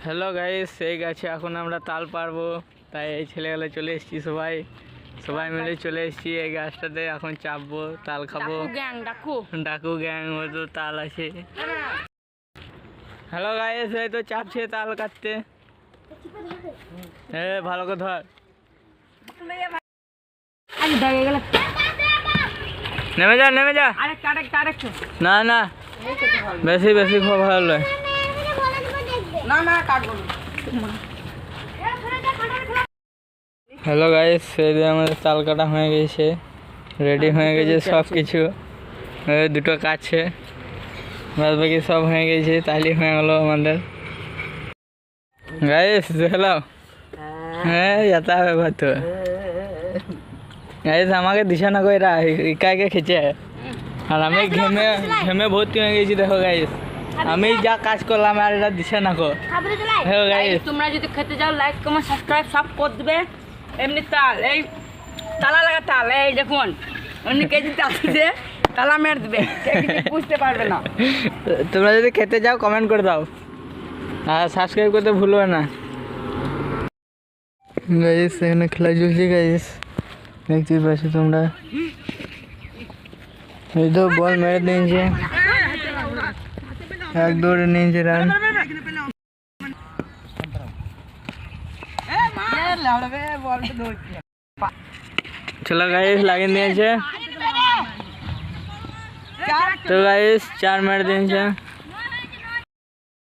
Hello guys, এই গাছে এখন আমরা তাল পারবো, তাই এই ছেলেগুলো চলে এসেছি। সবাই মিলে চলে এসেছি এই গাছটাতে। এখন চাপবো, তাল খাবো। ডাকু গ্যাং মতো তাল আছে। হ্যালো গাইস, এই তো চাপছে তাল কাটতে। ভালো করে ধর। নেমে যা। না না, বেশি খুব ভালো লাগে। হ্যালো গাইস, সেই আমাদের তাল কাটা হয়ে গেছে, রেডি হয়ে গেছে সব কিছু। দুটো কাছে বাদ বাকি সব হয়ে গেছে, তাহলে হয়ে গেল আমাদের। গাইস হ্যালো, যেতে হবে ভাত। গাইস আমাকে দিশা না কইরা একা খেছে, আর আমি ঘেমে ভর্তি হয়ে গেছি। দেখো গাইস, আমি যা কাজ করলাম আর এটা দিশা না কো। হ্যালো গাইস, তোমরা যদি খেতে যাও লাইক কমেন্ট সাবস্ক্রাইব সব করে দিবে। এমনি তাল, এই তালা লাগা তাল, এই দেখুন এমনি কেজি তাল দিতে তালা মেরে দিবে, বুঝতে পারবে না। তোমরা যদি খেতে যাও কমেন্ট করে দাও, আর সাবস্ক্রাইব করতে ভুলবে না। গাইস এখানে খেলা চলছে গাইস, দেখতে পাচ্ছ তোমরা। এই তো বল মেরে দিয়েছে, এক দৌড়ে নিয়েছে রান। চলো গাইস, লাগিয়ে দিয়েছে তো গাইস, 4 মেরে দিয়েছে।